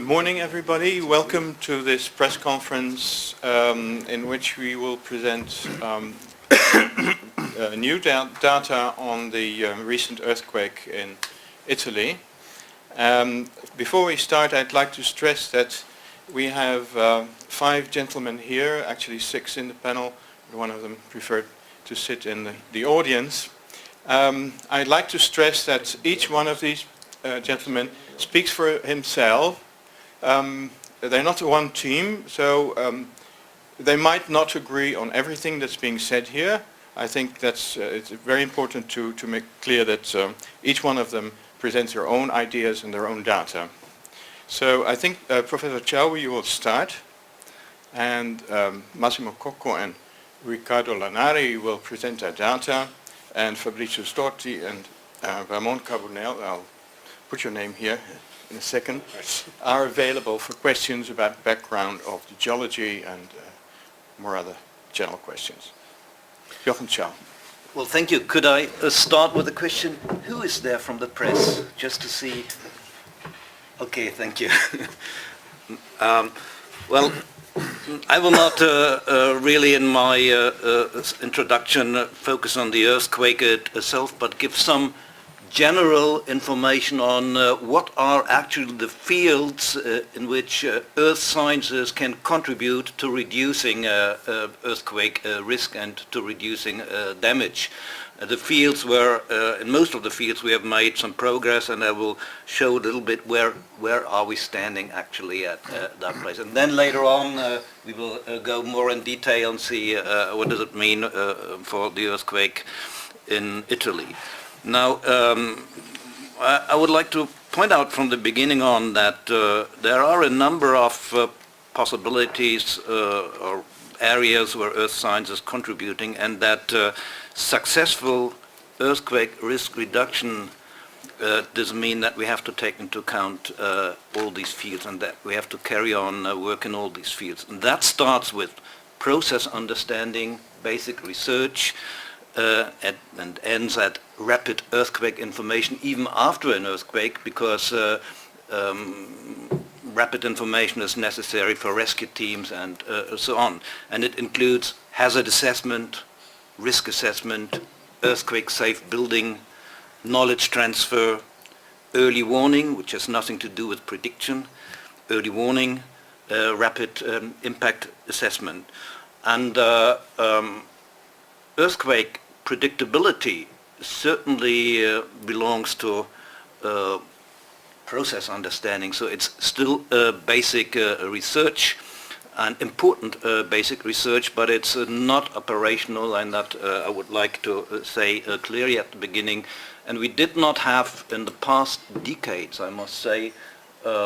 Good morning, everybody. Welcome to this press conference in which we will present new data on the recent earthquake in Italy. Before we start, I'd like to stress that we have 5 gentlemen here, actually 6 in the panel. One of them preferred to sit in the audience. I'd like to stress that each one of these gentlemen speaks for himself. They're not one team, so they might not agree on everything that's being said here. I think that's it's very important to make clear that each one of them presents their own ideas and their own data. So I think Professor Zschau, you will start, and Massimo Cocco and Riccardo Lanari will present their data, and Fabrizio Storti and Ramon Carbonell, I'll put your name here in a second, are available for questions about background of the geology and more other general questions. Jochen, Zschau. Well, thank you. Could I start with a question? Who is there from the press, just to see? Okay, thank you. Well, I will not really in my introduction focus on the earthquake itself, but give some general information on what are actually the fields in which earth sciences can contribute to reducing earthquake risk and to reducing damage. The fields where, in most of the fields we have made some progress, and I will show a little bit where are we standing actually at that place. And then later on we will go more in detail and see what does it mean for the earthquake in Italy. Now, I would like to point out from the beginning on that there are a number of possibilities or areas where earth science is contributing, and that successful earthquake risk reduction does mean that we have to take into account all these fields, and that we have to carry on work in all these fields. And that starts with process understanding, basic research, and ends at rapid earthquake information even after an earthquake, because rapid information is necessary for rescue teams and so on. And it includes hazard assessment, risk assessment, earthquake safe building, knowledge transfer, early warning, which has nothing to do with prediction, early warning, rapid impact assessment. And earthquake predictability certainly belongs to process understanding, so it's still basic research, and important basic research, but it's not operational, and that I would like to say clearly at the beginning. And we did not have, in the past decades, I must say,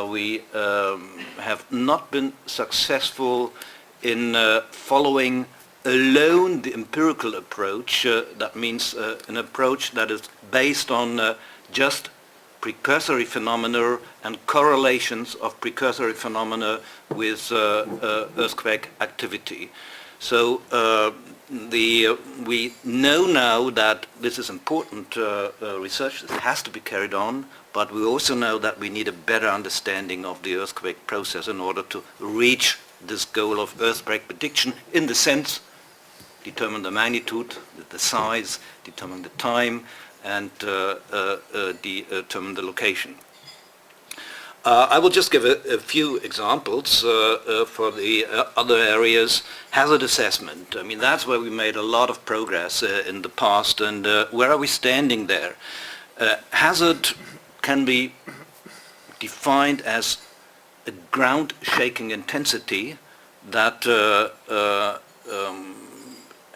we have not been successful in following alone the empirical approach. That means an approach that is based on just precursory phenomena and correlations of precursory phenomena with earthquake activity. So we know now that this is important research that has to be carried on, but we also know that we need a better understanding of the earthquake process in order to reach this goal of earthquake prediction, in the sense determine the magnitude, the size, determine the time, and determine the location. I will just give a few examples for the other areas. Hazard assessment, I mean, that's where we made a lot of progress in the past, and where are we standing there? Hazard can be defined as a ground shaking intensity that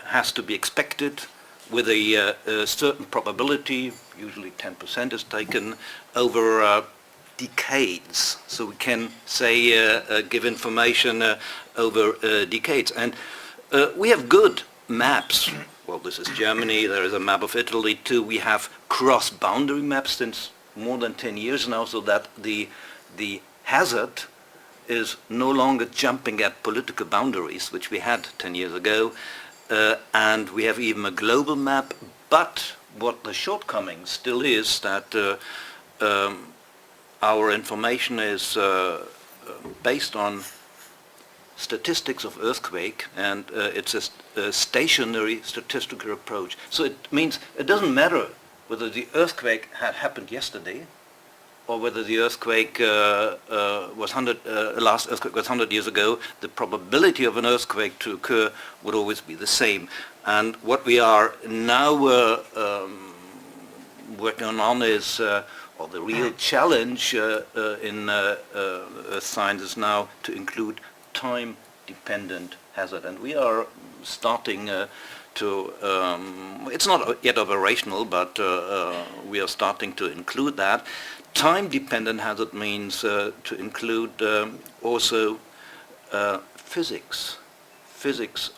has to be expected with a certain probability, usually 10% is taken, over decades. So we can say give information over decades. And we have good maps. Well, this is Germany, there is a map of Italy too. We have cross-boundary maps since more than 10 years now, so that the hazard is no longer jumping at political boundaries, which we had 10 years ago. And we have even a global map, but what the shortcoming still is that our information is based on statistics of earthquake, and it's a stationary statistical approach. So it means it doesn't matter whether the earthquake had happened yesterday or whether the earthquake last earthquake was 100 years ago. The probability of an earthquake to occur would always be the same. And what we are now working on is, or the real challenge in earth science is now to include time-dependent hazard. And we are starting it's not yet operational, but we are starting to include that. Time-dependent hazard means to include also physics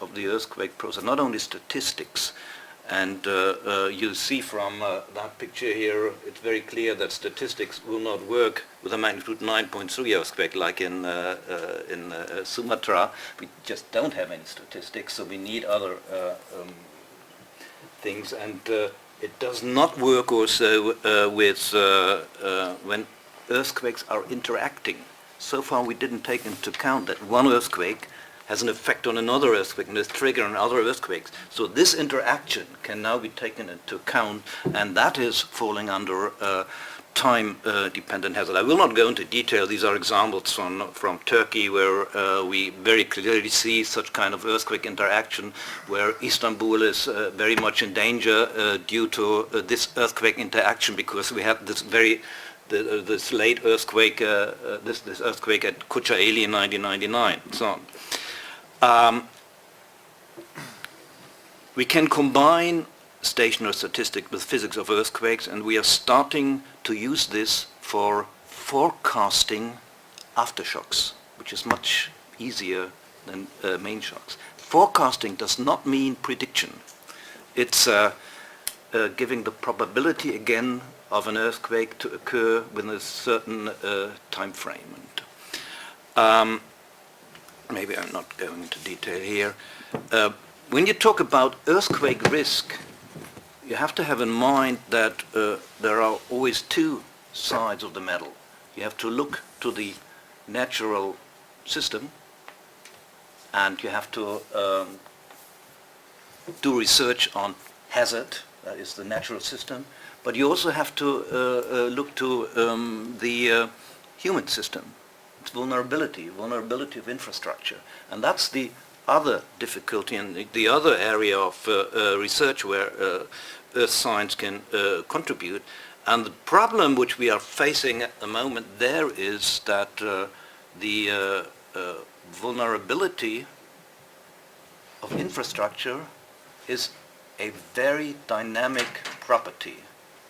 of the earthquake process, not only statistics. And you see from that picture here, it's very clear that statistics will not work with a magnitude 9.3 earthquake like in Sumatra. We just don't have any statistics, so we need other things. And it does not work also with when earthquakes are interacting. So far we didn't take into account that one earthquake has an effect on another earthquake and is triggering on other earthquakes. So this interaction can now be taken into account, and that is falling under time-dependent hazard. I will not go into detail. These are examples from Turkey, where we very clearly see such kind of earthquake interaction, where Istanbul is very much in danger due to this earthquake interaction, because we had this this late earthquake, this earthquake at Kocaeli in 1999, and so on. We can combine stationary statistics with physics of earthquakes, and we are starting to use this for forecasting aftershocks, which is much easier than main shocks. Forecasting does not mean prediction. It's giving the probability again of an earthquake to occur within a certain time frame. And, maybe I'm not going into detail here. When you talk about earthquake risk, you have to have in mind that there are always two sides of the medal. You have to look to the natural system, and you have to do research on hazard, that is the natural system, but you also have to look to the human system. It's vulnerability of infrastructure. And that's the other difficulty and the other area of research where earth science can contribute. And the problem which we are facing at the moment there is that the vulnerability of infrastructure is a very dynamic property,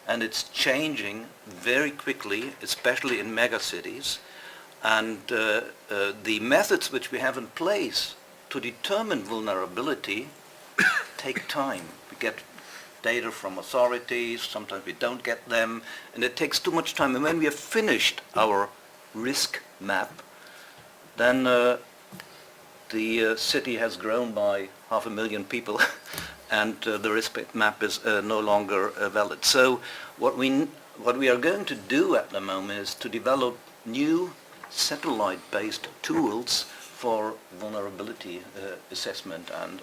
and it's changing very quickly, especially in megacities. And the methods which we have in place to determine vulnerability take time. We get data from authorities, sometimes we don't get them, and it takes too much time. And when we have finished our risk map, then the city has grown by 500,000 people, and the risk map is no longer valid. So what we are going to do at the moment is to develop new satellite-based tools for vulnerability assessment, and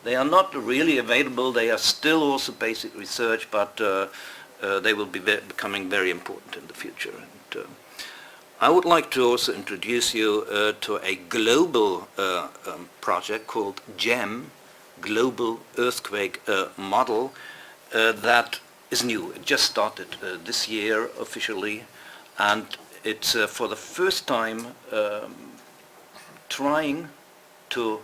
they are not really available. They are still also basic research, but they will be becoming very important in the future. And, I would like to also introduce you to a global project called GEM, Global Earthquake Model, that is new. It just started this year officially, and it's for the first time trying to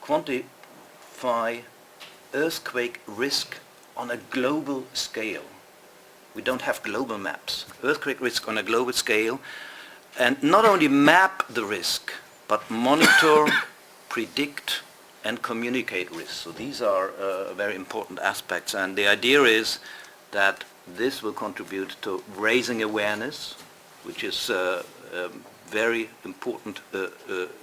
quantify earthquake risk on a global scale. We don't have global maps. Earthquake risk on a global scale, and not only map the risk, but monitor, predict, and communicate risk. So these are very important aspects, and the idea is that this will contribute to raising awareness, which is a very important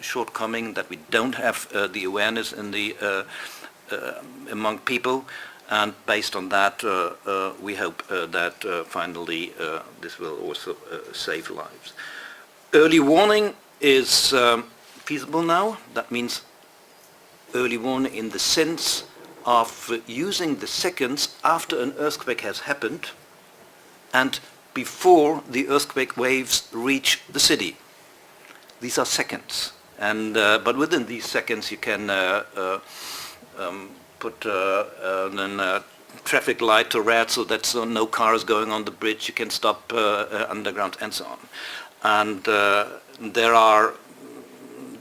shortcoming, that we don't have the awareness in the among people. And based on that, we hope that finally this will also save lives. Early warning is feasible now. That means early warning in the sense of using the seconds after an earthquake has happened and before the earthquake waves reach the city. These are seconds, and but within these seconds you can put a traffic light to red so that no cars going on the bridge. You can stop underground and so on. And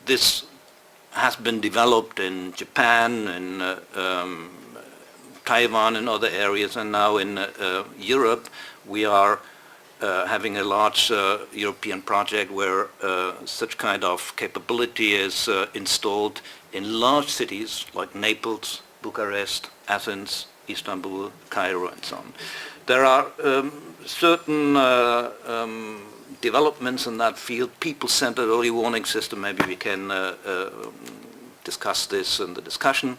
this has been developed in Japan, in Taiwan and other areas, and now in Europe we are having a large European project where such kind of capability is installed in large cities like Naples, Bucharest, Athens, Istanbul, Cairo, and so on. There are certain developments in that field, people-centered early warning system. Maybe we can discuss this in the discussion.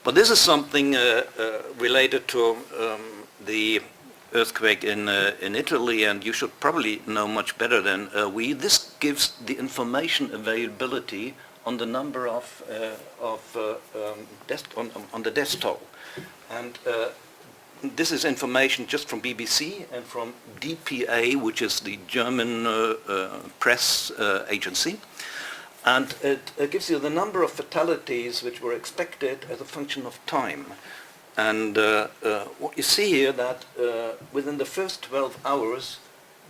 But this is something related to the earthquake in Italy, and you should probably know much better than we. This gives the information availability on the number of on the death toll, and this is information just from BBC and from DPA, which is the German press agency, and it gives you the number of fatalities which were expected as a function of time. And what you see here that within the first 12 hours,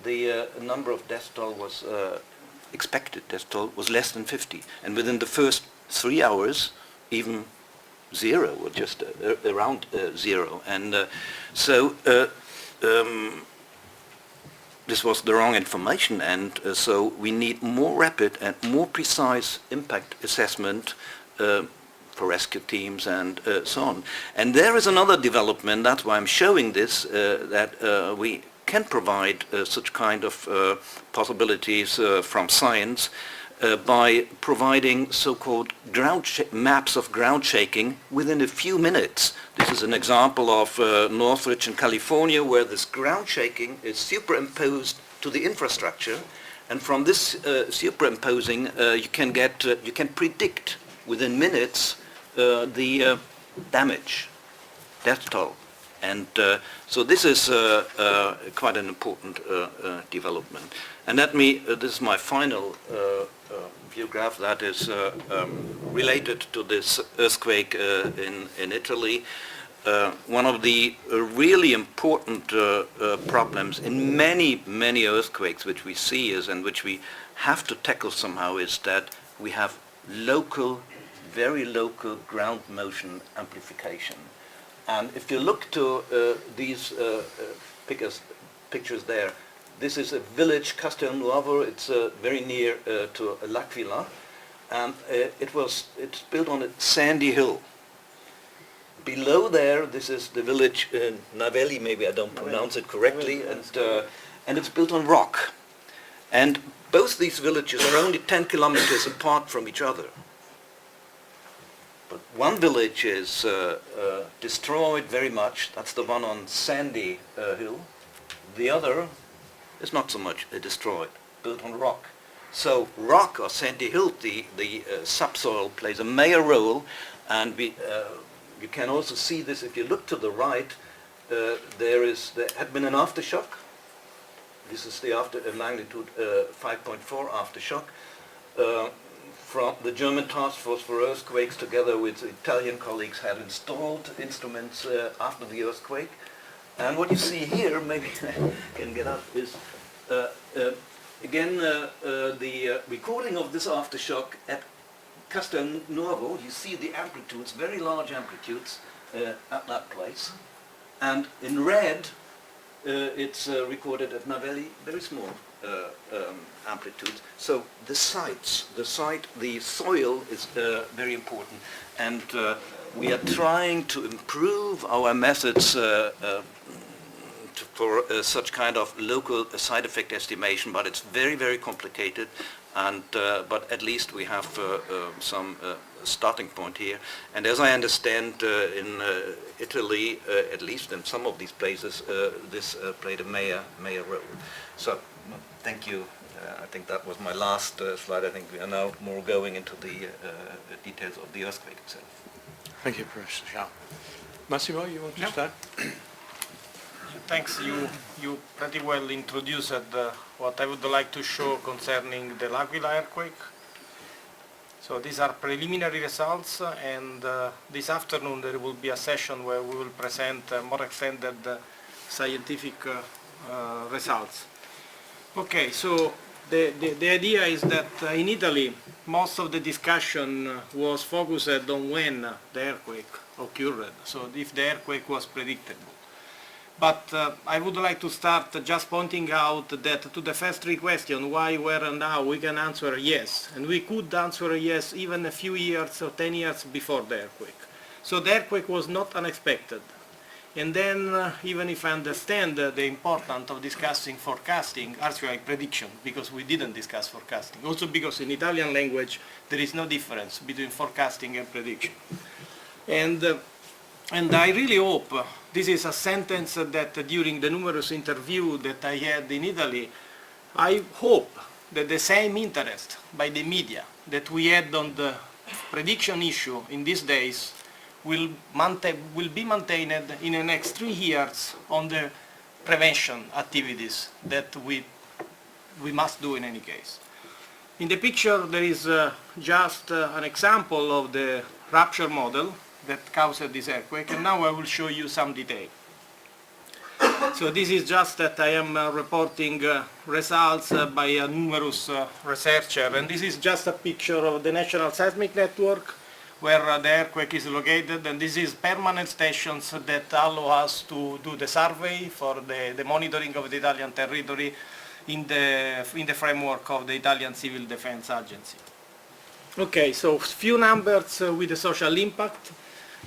the number of death toll was expected death toll was less than 50, and within the first 3 hours, even 0 or just around 0. And so this was the wrong information, and so we need more rapid and more precise impact assessment for rescue teams and so on. And there is another development, that's why I'm showing this, that we can provide such kind of possibilities from science by providing so-called maps of ground shaking within a few minutes. This is an example of Northridge in California, where this ground shaking is superimposed to the infrastructure, and from this superimposing you can predict within minutes the damage, death toll. And so this is quite an important development. And this is my final view graph that is related to this earthquake in Italy. One of the really important problems in many earthquakes which we see and which we have to tackle somehow is that we have very local ground motion amplification. And if you look to these pictures there, this is a village, Castelnuovo. It's very near to L'Aquila, and it's built on a sandy hill. Below there, this is the village Navelli. Maybe I don't pronounce it correctly, and it's built on rock. And both these villages are only 10 kilometers apart from each other. But one village is destroyed very much. That's the one on Sandy Hill. The other is not so much destroyed, built on rock. So rock or Sandy Hill, the subsoil plays a major role, and you can also see this if you look to the right. There had been an aftershock. This is the magnitude 5.4 aftershock. From the German Task Force for Earthquakes, together with Italian colleagues, had installed instruments after the earthquake. And what you see here, maybe I can get up, is again the recording of this aftershock at Castelnuovo. You see the amplitudes, very large amplitudes at that place. And in red, it's recorded at Navelli, very small amplitudes. So the soil is very important, and we are trying to improve our methods for such kind of local side effect estimation, but it's very complicated. And but at least we have some starting point here. And as I understand, in Italy, at least in some of these places, this played a major role. So thank you I think that was my last slide. I think we are now more going into the details of the earthquake itself. Thank you, Professor Zschau. Massimo, you want to start? Thanks. You pretty well introduced what I would like to show concerning the L'Aquila earthquake. So these are preliminary results, and this afternoon there will be a session where we will present more extended scientific results. Okay, so the idea is that in Italy most of the discussion was focused on when the earthquake occurred, so if the earthquake was predictable. But I would like to start just pointing out that to the first three questions, why, where and how, we can answer yes. And we could answer yes even a few years or 10 years before the earthquake. So the earthquake was not unexpected. And then, even if I understand the importance of discussing forecasting, actually prediction, because we didn't discuss forecasting. Also because in Italian language there is no difference between forecasting and prediction. And I really hope, this is a sentence that during the numerous interviews that I had in Italy, I hope that the same interest by the media that we had on the prediction issue in these days will be maintained in the next 3 years on the prevention activities that we must do in any case. In the picture there is just an example of the rupture model that caused this earthquake, and now I will show you some detail. So this is just that I am reporting results by a numerous researcher, and this is just a picture of the National Seismic Network where the earthquake is located, and this is permanent stations that allow us to do the survey for the monitoring of the Italian territory in the framework of the Italian Civil Defense Agency. Okay, so few numbers with the social impact.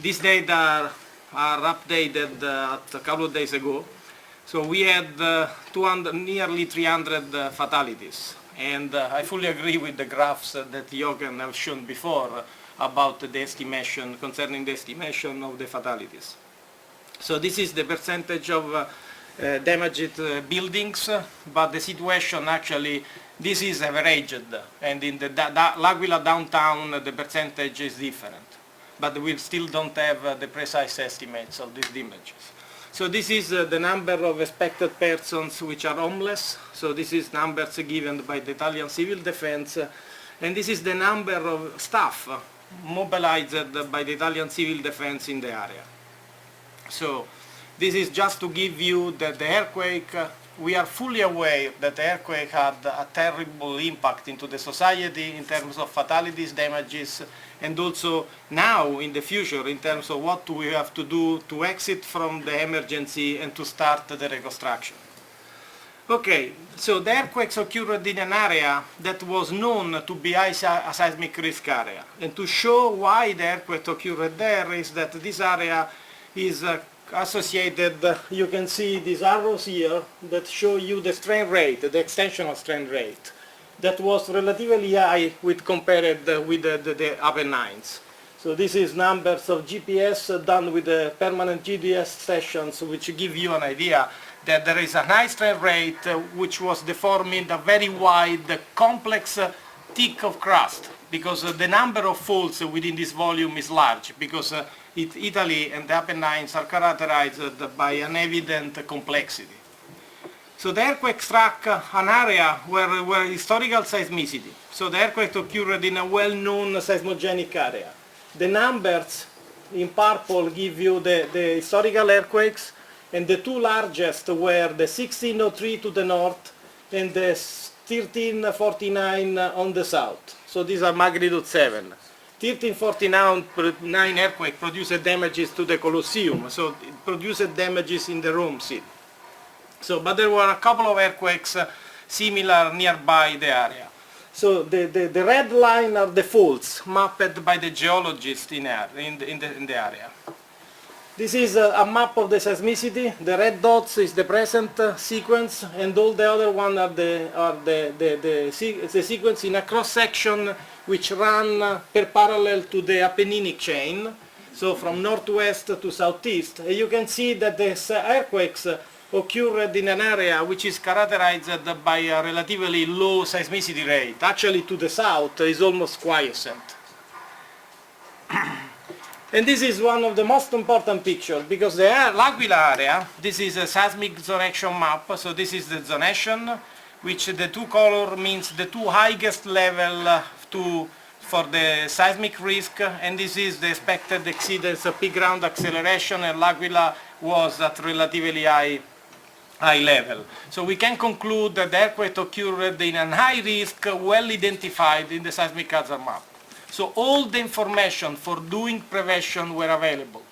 These data are updated a couple of days ago. So we had nearly 300 fatalities. And I fully agree with the graphs that Jochen have shown before about the estimation, concerning the estimation of the fatalities. So this is the percentage of damaged buildings, but the situation actually, this is averaged. And in the L'Aquila downtown, the percentage is different. But we still don't have the precise estimates of these damages. So this is the number of expected persons which are homeless. So this is numbers given by the Italian Civil Defense. And this is the number of staff mobilized by the Italian Civil Defense in the area. So this is just to give you that the earthquake, we are fully aware that the earthquake had a terrible impact into the society in terms of fatalities, damages, and also now in the future in terms of what we have to do to exit from the emergency and to start the reconstruction. Okay, so the earthquakes occurred in an area that was known to be a seismic risk area. And to show why the earthquake occurred there is that this area is associated, you can see these arrows here that show you the strain rate, the extensional strain rate, that was relatively high compared with the Apennines. So this is numbers of GPS done with the permanent GDS sessions, which give you an idea that there is a high strain rate which was deforming a very wide, complex thick of crust, because the number of faults within this volume is large, because Italy and the Apennines are characterized by an evident complexity. So the earthquake struck an area where historical seismicity. So the earthquake occurred in a well-known seismogenic area. The numbers in purple give you the historical earthquakes, and the two largest were the 1603 to the north and the 1349 on the south. So these are magnitude 7. 1349 earthquake produced damages to the Colosseum, so it produced damages in the Rome city. So, but there were a couple of earthquakes similar nearby the area. So the red line are the faults mapped by the geologists in the area. This is a map of the seismicity. The red dots is the present sequence, and all the other one are the sequence in a cross section which run parallel to the Apenninic chain. So from northwest to southeast, you can see that the earthquakes occurred in an area which is characterized by a relatively low seismicity rate. Actually, to the south is almost quiescent. And this is one of the most important pictures because the L'Aquila area, this is a seismic zonation map, so this is the zonation, which the two color means the two highest level for the seismic risk, and this is the expected exceedance of peak ground acceleration, and L'Aquila was at relatively high level. So we can conclude that the earthquake occurred in a high risk, well identified in the seismic hazard map. So all the information for doing prevention were available.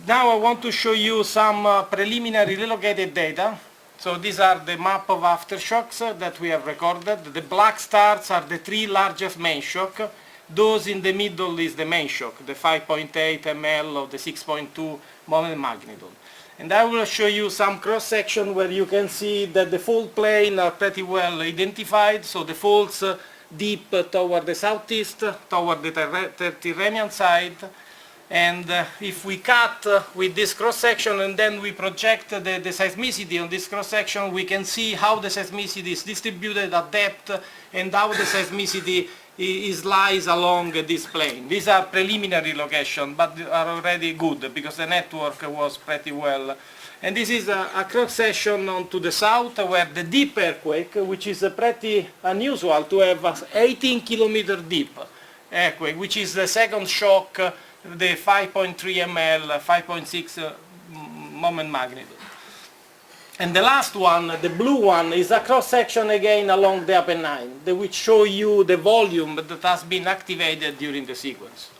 Now I want to show you some preliminary relocated data. So these are the map of aftershocks that we have recorded. The black stars are the three largest main shock. Those in the middle is the main shock, the 5.8 ml of the 6.2 moment magnitude. And I will show you some cross-section where you can see that the fault plane are pretty well identified. So the faults deep toward the southeast, toward the Tyrrhenian side. And if we cut with this cross-section and then we project the seismicity on this cross-section, we can see how the seismicity is distributed at depth and how the seismicity lies along this plane. These are preliminary locations, but are already good because the network was pretty well. And this is a cross-section on to the south where the deep earthquake, which is pretty unusual to have an 18 kilometer deep earthquake, which is the second shock, the 5.3 ml, 5.6 moment magnitude. And the last one, the blue one, is a cross-section again along the Apennine, which show you the volume that has been activated during the sequence.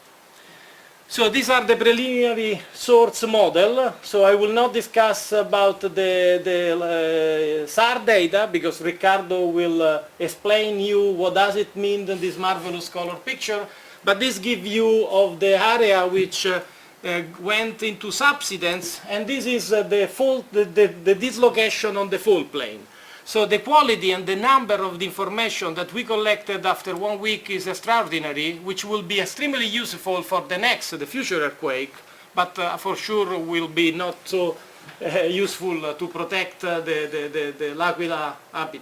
So these are the preliminary source model. So I will not discuss about the SAR data because Riccardo will explain you what does it mean in this marvelous color picture. But this gives you of the area which went into subsidence, and this is the fault, the dislocation on the fault plane. So the quality and the number of the information that we collected after 1 week is extraordinary, which will be extremely useful for the future earthquake, but for sure will be not so useful to protect the L'Aquila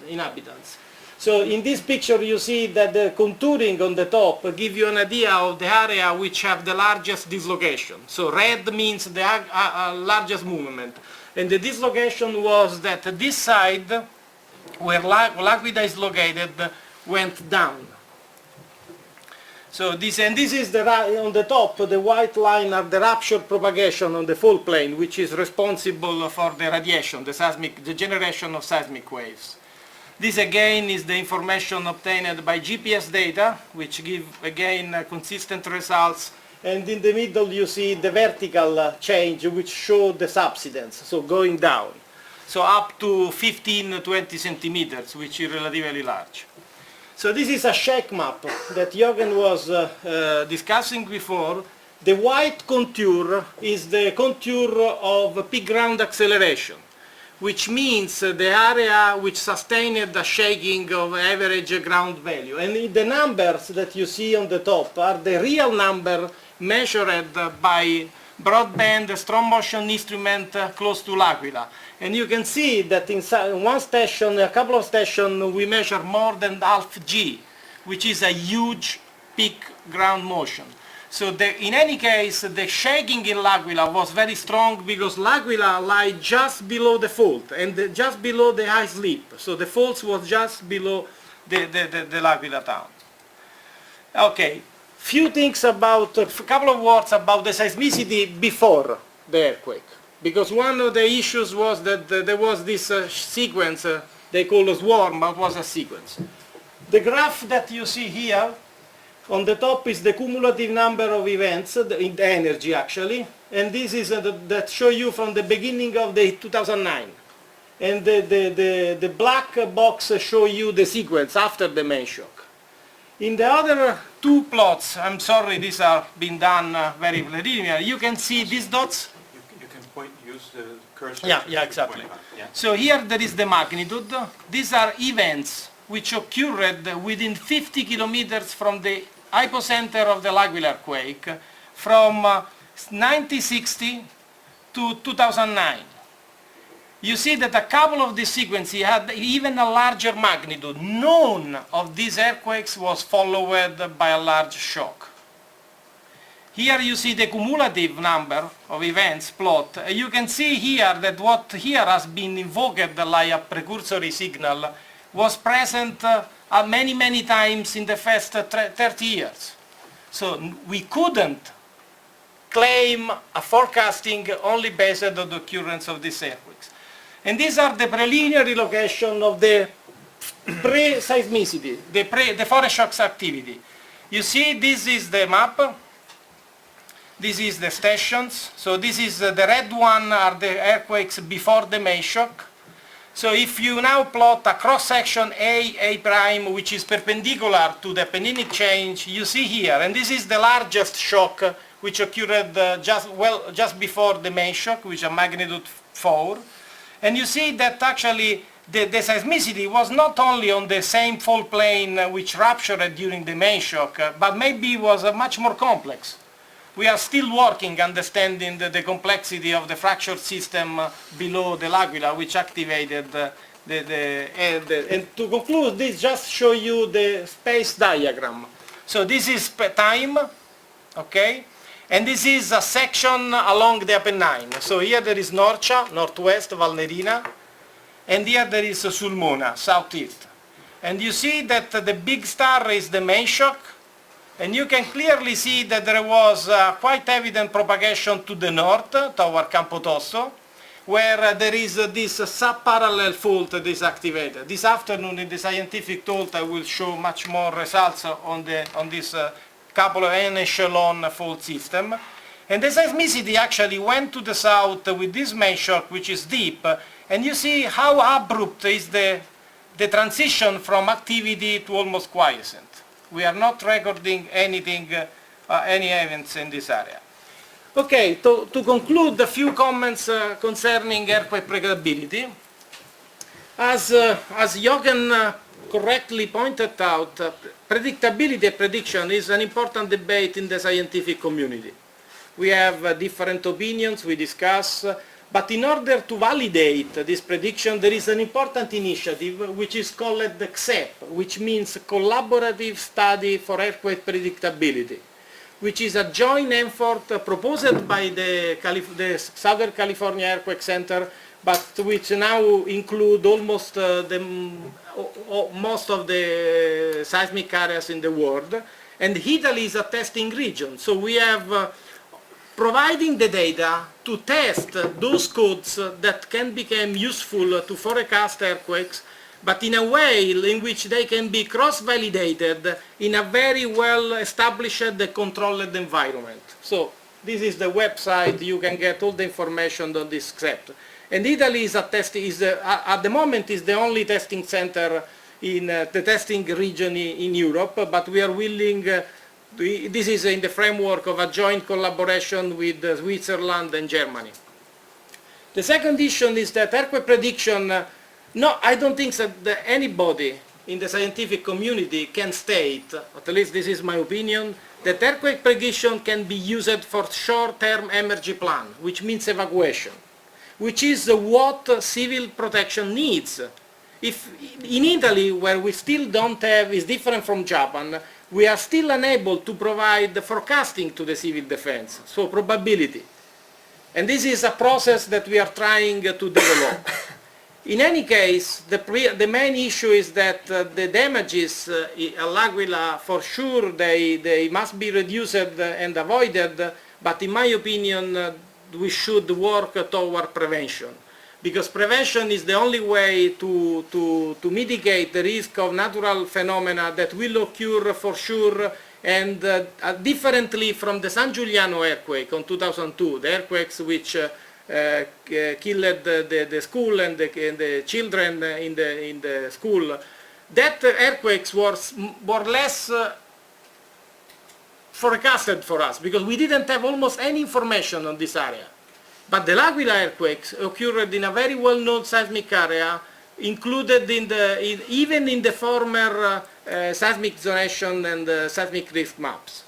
inhabitants. So in this picture you see that the contouring on the top gives you an idea of the area which have the largest dislocation. So red means the largest movement. And the dislocation was that this side, where L'Aquila is located, went down. So this is on the top, the white line are the rupture propagation on the fault plane, which is responsible for the radiation, the generation of seismic waves. This again is the information obtained by GPS data, which give again consistent results. And in the middle you see the vertical change, which show the subsidence, so going down. So up to 15-20 centimeters, which is relatively large. So this is a shake map that Jochen was discussing before. The white contour is the contour of peak ground acceleration, which means the area which sustained the shaking of average ground value. And the numbers that you see on the top are the real number measured by broadband strong motion instrument close to L'Aquila. And you can see that in one station, a couple of stations, we measure more than half G, which is a huge peak ground motion. So in any case, the shaking in L'Aquila was very strong because L'Aquila lies just below the fault and just below the high slip. So the fault was just below the L'Aquila town. Okay, a couple of words about the seismicity before the earthquake. Because one of the issues was that there was this sequence, they call a swarm, but it was a sequence. The graph that you see here, on the top is the cumulative number of events, the energy actually, and this is that show you from the beginning of the 2009. And the black box show you the sequence after the main shock. In the other two plots, I'm sorry, these are being done very preliminary, you can see these dots. You can use the cursor. Yeah, exactly. So here there is the magnitude. These are events which occurred within 50 kilometers from the hypocenter of the L'Aquila earthquake from 1960 to 2009, you see that a couple of these sequences had even a larger magnitude. None of these earthquakes was followed by a large shock. Here you see the cumulative number of events plot. You can see here that what here has been invoked like a precursory signal was present many times in the first 30 years. So we couldn't claim a forecasting only based on the occurrence of these earthquakes. And these are the preliminary location of the pre-seismicity, the aftershocks activity. You see, this is the map. This is the stations. So this is the red one are the earthquakes before the main shock. So if you now plot a cross-section A prime, which is perpendicular to the Penninic change, you see here, and this is the largest shock which occurred just before the main shock, which is magnitude 4. And you see that actually the seismicity was not only on the same fault plane which ruptured during the main shock, but maybe was much more complex. We are still working understanding the complexity of the fracture system below the L'Aquila, which activated and to conclude, this just show you the space diagram. So this is time, okay? And this is a section along the Apennine. So here there is Norcia, northwest, Valnerina, and here there is Sulmona, southeast. And you see that the big star is the main shock, and you can clearly see that there was quite evident propagation to the north, toward Campotosto, where there is this sub-parallel fault that is activated. This afternoon in the scientific talk I will show much more results on this couple of n-echelon fault system. And the seismicity actually went to the south with this main shock, which is deep, and you see how abrupt is the transition from activity to almost quiescent. We are not recording anything, any events in this area. Okay, to conclude, a few comments concerning earthquake predictability. As Jochen correctly pointed out, predictability and prediction is an important debate in the scientific community. We have different opinions, we discuss, but in order to validate this prediction, there is an important initiative which is called the CEP, which means Collaborative Study for Earthquake Predictability, which is a joint effort proposed by the Southern California Earthquake Center, but which now include almost most of the seismic areas in the world. And Italy is a testing region, so we have providing the data to test those codes that can become useful to forecast earthquakes, but in a way in which they can be cross-validated in a very well-established and controlled environment. So this is the website, you can get all the information on this CEP. And Italy is at the moment is the only testing center in the testing region in Europe, but we are willing, this is in the framework of a joint collaboration with Switzerland and Germany. The second issue is that earthquake prediction, no, I don't think that anybody in the scientific community can state, at least this is my opinion, that earthquake prediction can be used for short-term emergency plan, which means evacuation, which is what civil protection needs. If in Italy, where we still don't have, is different from Japan, we are still unable to provide the forecasting to the civil defense, so probability. And this is a process that we are trying to develop. In any case, the main issue is that the damages at L'Aquila, for sure, they must be reduced and avoided, but in my opinion, we should work toward prevention. Because prevention is the only way to mitigate the risk of natural phenomena that will occur for sure, and differently from the San Giuliano earthquake in 2002, the earthquakes which killed the school and the children in the school. That earthquakes were less forecasted for us because we didn't have almost any information on this area. But the L'Aquila earthquakes occurred in a very well-known seismic area, included even in the former seismic zonation and seismic risk maps.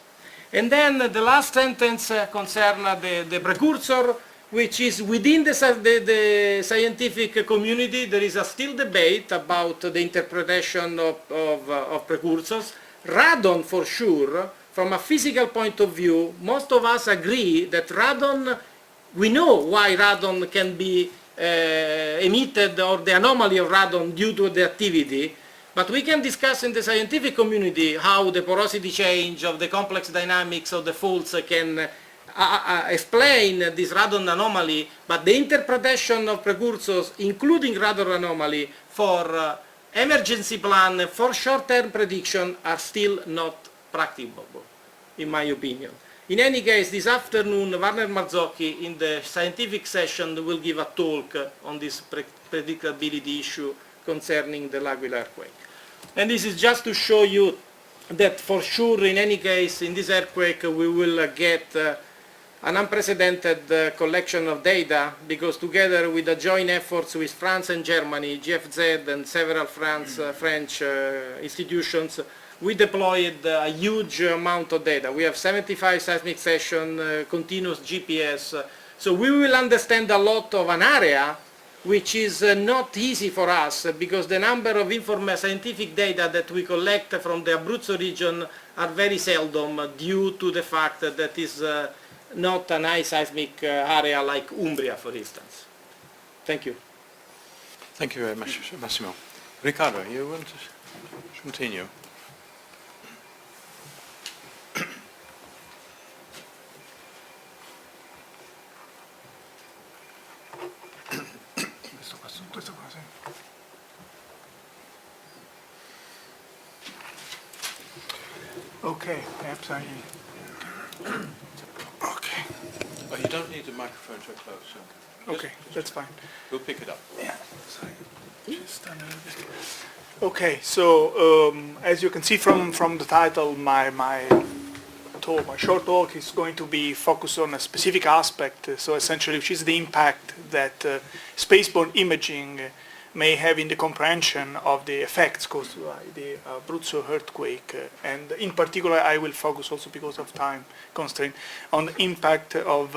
And then the last sentence concerns the precursor. which is within the scientific community. There is still debate about the interpretation of precursors. Radon, for sure, from a physical point of view, most of us agree that radon, we know why radon can be emitted, or the anomaly of radon due to the activity, but we can discuss in the scientific community how the porosity change of the complex dynamics of the faults can explain this radon anomaly, but the interpretation of precursors, including radon anomaly, for emergency plan, for short-term prediction, are still not practicable, in my opinion. In any case, this afternoon, Werner Marzocchi, in the scientific session, will give a talk on this predictability issue concerning the L'Aquila earthquake. And this is just to show you that for sure, in any case, in this earthquake, we will get an unprecedented collection of data, because together with the joint efforts with France and Germany, GFZ and several French institutions, we deployed a huge amount of data. We have 75 seismic sessions, continuous GPS. So we will understand a lot of an area which is not easy for us, because the number of scientific data that we collect from the Abruzzo region are very seldom, due to the fact that that is not an high seismic area like Umbria, for instance. Thank you. Thank you very much, Massimo. Riccardo, you want to continue? Okay, perhaps I... Okay. Oh, you don't need the microphone so close. So Okay, that's fine. we'll pick it up. Yeah, sorry. Just a little bit. Okay, so as you can see from the title, my short talk is going to be focused on a specific aspect, so essentially which is the impact that spaceborne imaging may have in the comprehension of the effects caused by the Abruzzo earthquake, and in particular I will focus also, because of time constraint, on the impact of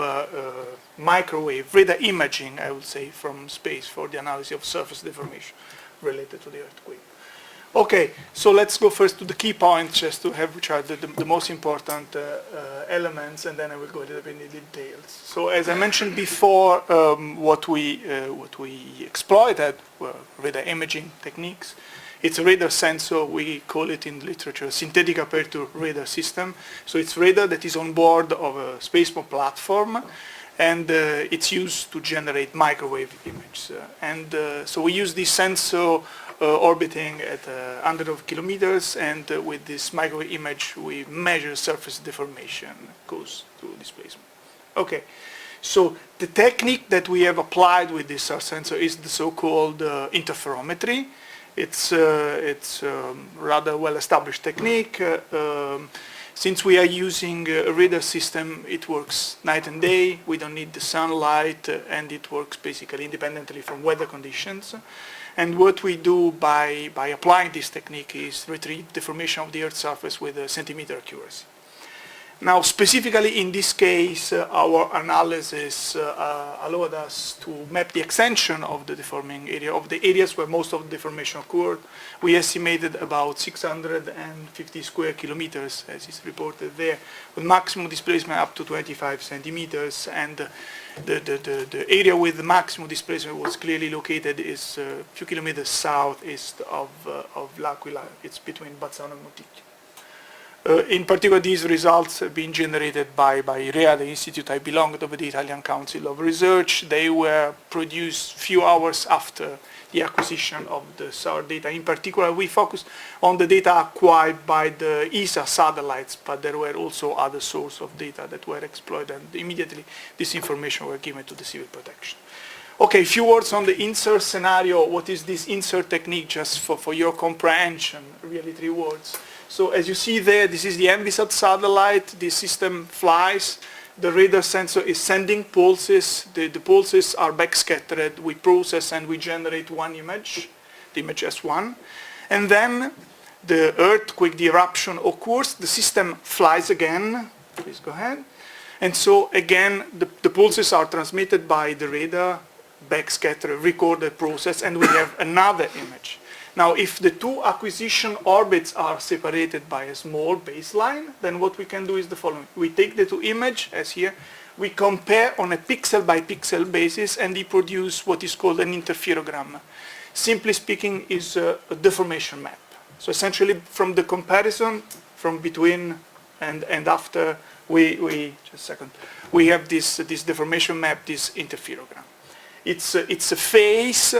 microwave radar imaging, I would say, from space for the analysis of surface deformation related to the earthquake. Okay, so let's go first to the key points, just to have which are the most important elements, and then I will go a little bit into details. So as I mentioned before, what we exploited were radar imaging techniques. It's a radar sensor, we call it in literature synthetic aperture radar system. So it's radar that is on board of a spaceborne platform, and it's used to generate microwave images. So we use this sensor orbiting at hundreds of kilometers, and with this microwave image we measure surface deformation caused through displacement. Okay, so the technique that we have applied with this sensor is the so-called interferometry. It's rather well-established technique. Since we are using a radar system, it works night and day. We don't need the sunlight, and it works basically independently from weather conditions. And what we do by applying this technique is retrieve deformation of the Earth's surface with a centimeter accuracy. Now, specifically in this case, our analysis allowed us to map the extension of the deforming area, of the areas where most of the deformation occurred. We estimated about 650 square kilometers, as is reported there, with maximum displacement up to 25 centimeters, and the area with the maximum displacement was clearly located is a few kilometers southeast of L'Aquila. It's between Bazzano and Monticchio. In particular, these results have been generated by REA, the institute I belong to, the Italian Council of Research. They were produced few hours after the acquisition of the SAR data. In particular, we focused on the data acquired by the ESA satellites, but there were also other sources of data that were exploited, and immediately this information were given to the civil protection. Okay, a few words on the insert scenario. What is this insert technique, just for your comprehension, really 3 words. So as you see there, this is the Envisat satellite. The system flies. The radar sensor is sending pulses. The pulses are backscattered. We process and we generate one image, the image S1. And then the earthquake, the eruption occurs. The system flies again. Please go ahead. And so again, the pulses are transmitted by the radar, backscatter, recorder process, and we have another image. Now, if the two acquisition orbits are separated by a small baseline, then what we can do is the following. We take the two images, as here, we compare on a pixel by pixel basis, and we produce what is called an interferogram. Simply speaking, is a deformation map. So essentially, from the comparison from between and after, we have this deformation map, this interferogram. It's a phase.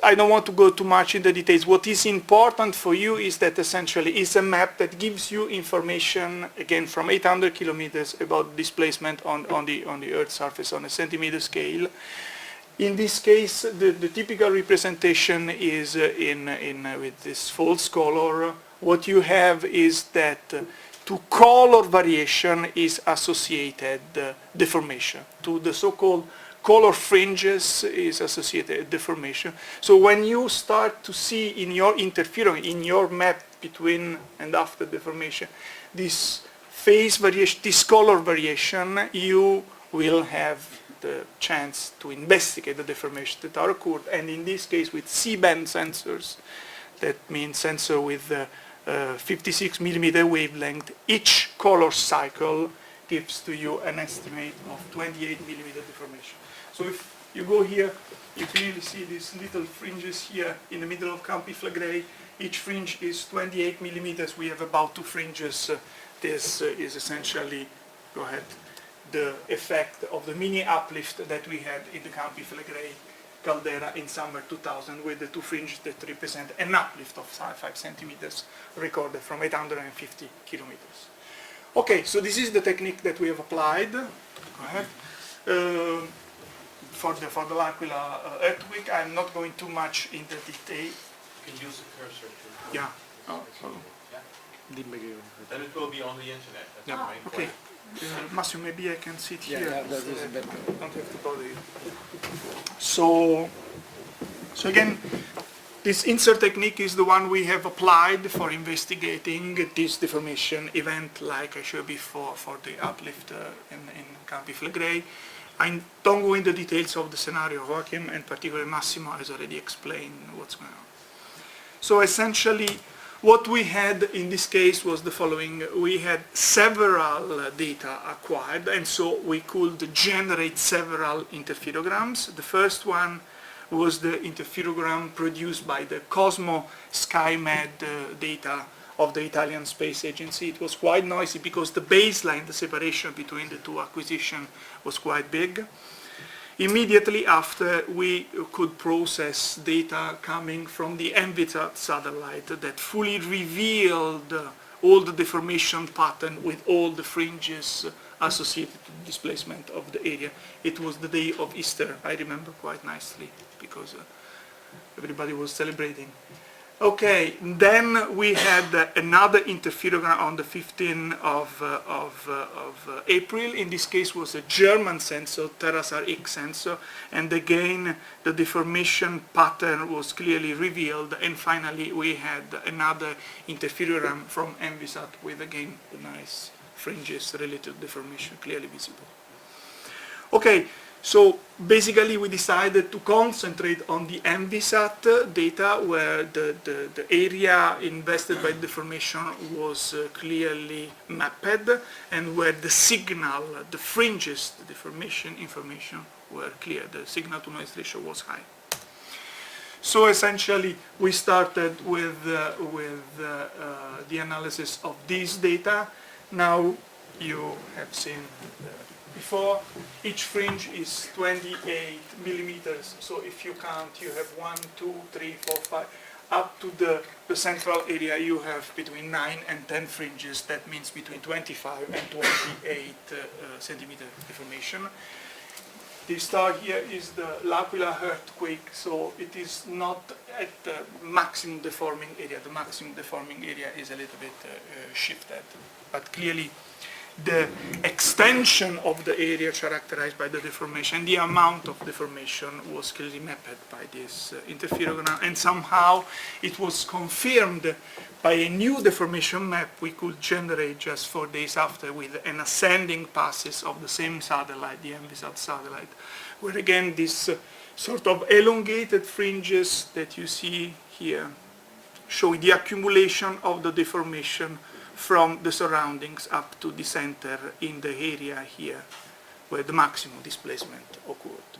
I don't want to go too much into the details. What is important for you is that essentially it's a map that gives you information, again, from 800 kilometers about displacement on the Earth's surface on a centimeter scale. In this case, the typical representation is with this false color. What you have is that to color variation is associated deformation. To the so-called color fringes is associated deformation. So when you start to see in your interferometer, in your map between and after deformation, this phase variation, this color variation, you will have the chance to investigate the deformations that are occurred. And in this case, with C-band sensors, that means sensor with 56 millimeter wavelength, each color cycle gives to you an estimate of 28 millimeter deformation. So if you go here, you clearly see these little fringes here in the middle of Campi Flegrei. Each fringe is 28 millimeters. We have about 2 fringes. This is essentially, go ahead, the effect of the mini uplift that we had in the Campi Flegrei caldera in summer 2000, with the 2 fringes that represent an uplift of 5 centimeters recorded from 850 kilometers. Okay, so this is the technique that we have applied. Go ahead. For the L'Aquila earthquake, I'm not going too much into detail. You can use the cursor to... Yeah. Yeah. Then it will be on the internet. That's Yeah. the main Okay. point. Massimo, maybe I can sit here. Yeah, that is better. Don't have to bother you. So again, this insert technique is the one we have applied for investigating this deformation event, like I showed before for the uplift in Campi Flegrei. I don't go into details of the scenario. Jochen and particularly Massimo has already explained what's going on. So essentially, what we had in this case was the following. We had several data acquired, and so we could generate several interferograms. The first one was the interferogram produced by the Cosmo SkyMed data of the Italian Space Agency. It was quite noisy because the baseline, the separation between the two acquisitions, was quite big. Immediately after, we could process data coming from the Envisat satellite that fully revealed all the deformation pattern with all the fringes associated to the displacement of the area. It was the day of Easter, I remember quite nicely, because everybody was celebrating. Okay, then we had another interferogram on the 15th of April. In this case was a German sensor, TerraSAR X sensor, and again the deformation pattern was clearly revealed. And finally we had another interferogram from Envisat with again the nice fringes related to deformation clearly visible. Okay. So basically we decided to concentrate on the Envisat data where the area invested by deformation was clearly mapped, and where the signal, the fringes, the deformation information were clear. The signal to noise ratio was high. So essentially we started with the analysis of this data. Now you have seen before, each fringe is 28 millimeters. So if you count, you have 1, 2, 3, 4, 5. Up to the central area, you have between 9 and 10 fringes. That means between 25 and 28 centimeter deformation. The star here is the L'Aquila earthquake. So it is not at the maximum deforming area. The maximum deforming area is a little bit shifted. But clearly, the extension of the area characterized by the deformation. The amount of deformation was clearly mapped by this interferogram, and somehow it was confirmed by a new deformation map we could generate just 4 days after with an ascending passes of the same satellite, the Envisat satellite, where again this sort of elongated fringes that you see here show the accumulation of the deformation from the surroundings up to the center in the area here where the maximum displacement occurred.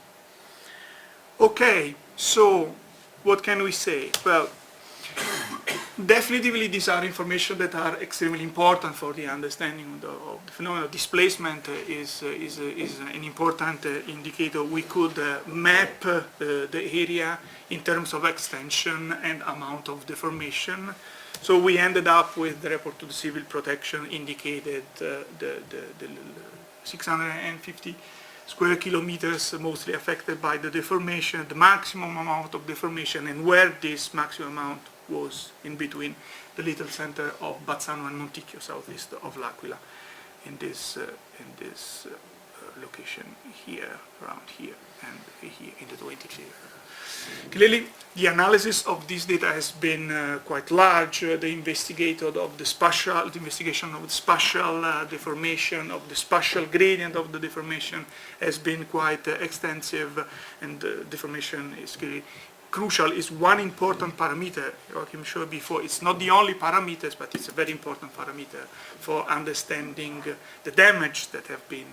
Okay, so what can we say? Well, definitely these are information that are extremely important for the understanding of the phenomenon. Displacement is an important indicator. We could map the area in terms of extension and amount of deformation. So we ended up with the report to the civil protection indicated the 650 square kilometers mostly affected by the deformation, the maximum amount of deformation, and where this maximum amount was in between the little center of Bazzano and Monticchio, southeast of L'Aquila, in this location here, around here, and here in the 23. Clearly, the analysis of this data has been quite large. The investigation of the spatial deformation, of the spatial gradient of the deformation has been quite extensive, and deformation is clearly crucial. Is one important parameter. Jochen showed before. It's not the only parameter, but it's a very important parameter for understanding the damage that have been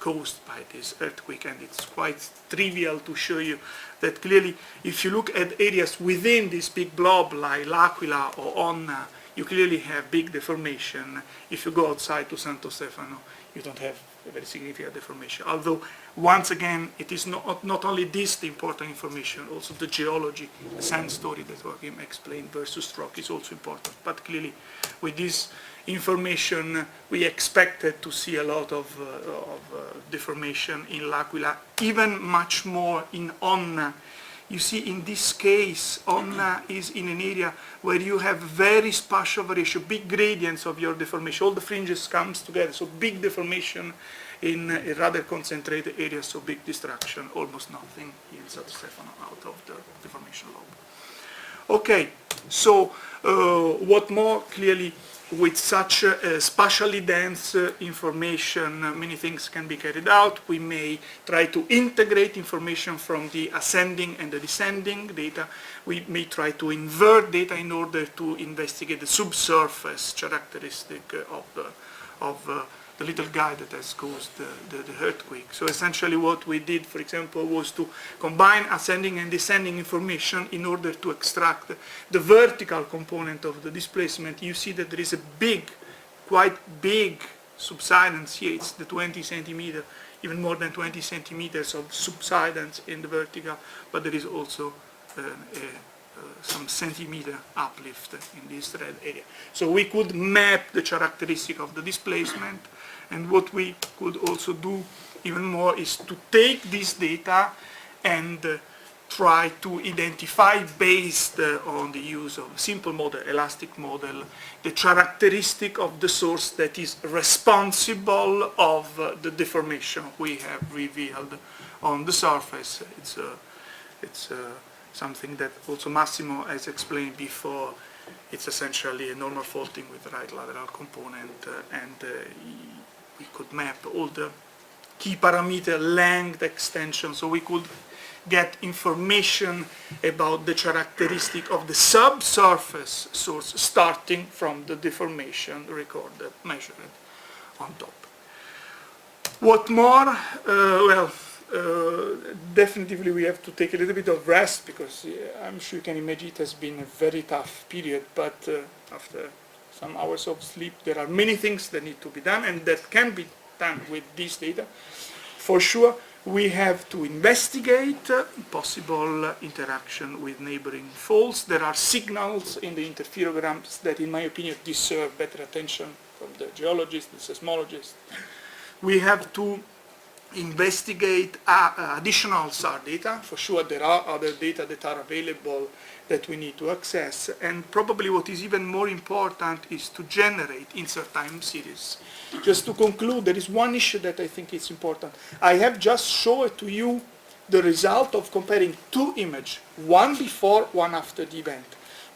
caused by this earthquake, and it's quite trivial to show you that clearly if you look at areas within this big blob like L'Aquila or Onna, you clearly have big deformation. If you go outside to Santo Stefano, you don't have a very significant deformation. Although, once again, it is not only this the important information, also the geology, the sand story that Joachim explained versus rock is also important. But clearly, with this information, we expected to see a lot of deformation in L'Aquila, even much more in Onna. You see, in this case, Onna is in an area where you have very spatial variation, big gradients of your deformation. All the fringes comes together, so big deformation in a rather concentrated area, so big destruction, almost nothing in Santo Stefano out of the deformation lobe. Okay, so what more clearly, with such spatially dense information, many things can be carried out. We may try to integrate information from the ascending and the descending data. We may try to invert data in order to investigate the subsurface characteristic of the little guy that has caused the earthquake. So essentially what we did, for example, was to combine ascending and descending information in order to extract the vertical component of the displacement. You see that there is a quite big subsidence here. It's the 20 centimeter, even more than 20 centimeters of subsidence in the vertical, but there is also some centimeter uplift in this red area. So we could map the characteristic of the displacement, and what we could also do even more is to take this data and try to identify, based on the use of a simple model, elastic model, the characteristic of the source that is responsible of the deformation we have revealed on the surface. It's something that also Massimo has explained before. It's essentially a normal faulting with the right lateral component, and we could map all the key parameter, length, extension, so we could get information about the characteristic of the subsurface source starting from the deformation recorded, measured on top. What more? Definitely we have to take a little bit of rest, because I'm sure you can imagine it has been a very tough period, but after some hours of sleep there are many things that need to be done, and that can be done with this data. For sure, we have to investigate possible interaction with neighboring faults. There are signals in the interferograms that, in my opinion, deserve better attention from the geologists, the seismologists. We have to investigate additional SAR data. For sure there are other data that are available that we need to access, and probably what is even more important is to generate insert time series. Just to conclude, there is one issue that I think is important. I have just shown to you the result of comparing two images, one before, one after the event.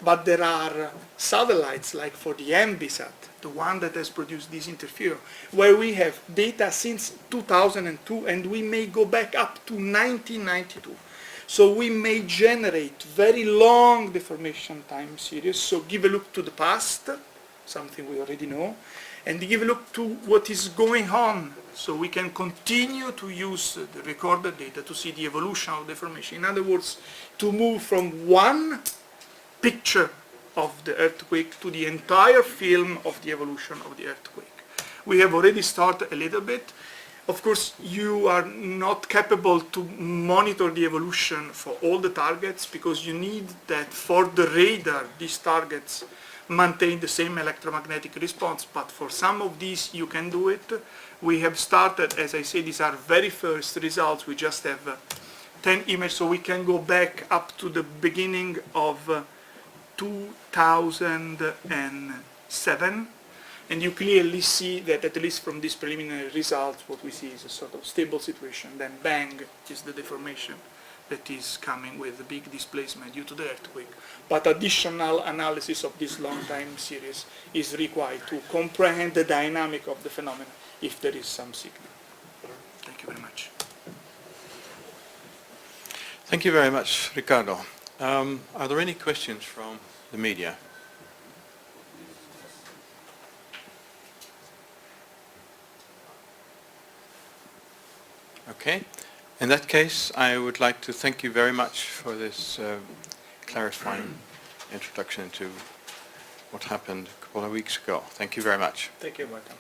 But there are satellites, like for the MBSat, the one that has produced this interference, where we have data since 2002, and we may go back up to 1992. So we may generate very long deformation time series, so give a look to the past, something we already know, and give a look to what is going on, so we can continue to use the recorded data to see the evolution of deformation. In other words, to move from one picture of the earthquake to the entire film of the evolution of the earthquake. We have already started a little bit. Of course, you are not capable to monitor the evolution for all the targets, because you need that for the radar, these targets maintain the same electromagnetic response, but for some of these you can do it. We have started, as I say, these are very first results. We just have 10 images, so we can go back up to the beginning of 2007, and you clearly see that, at least from these preliminary results, what we see is a sort of stable situation. Then bang is the deformation that is coming with a big displacement due to the earthquake. But additional analysis of this long time series is required to comprehend the dynamic of the phenomena, if there is some signal. Thank you very much. Thank you very much, Riccardo. Are there any questions from the media? Okay. In that case, I would like to thank you very much for this clarifying introduction to what happened a couple of weeks ago. Thank you very much. Thank you, Martin.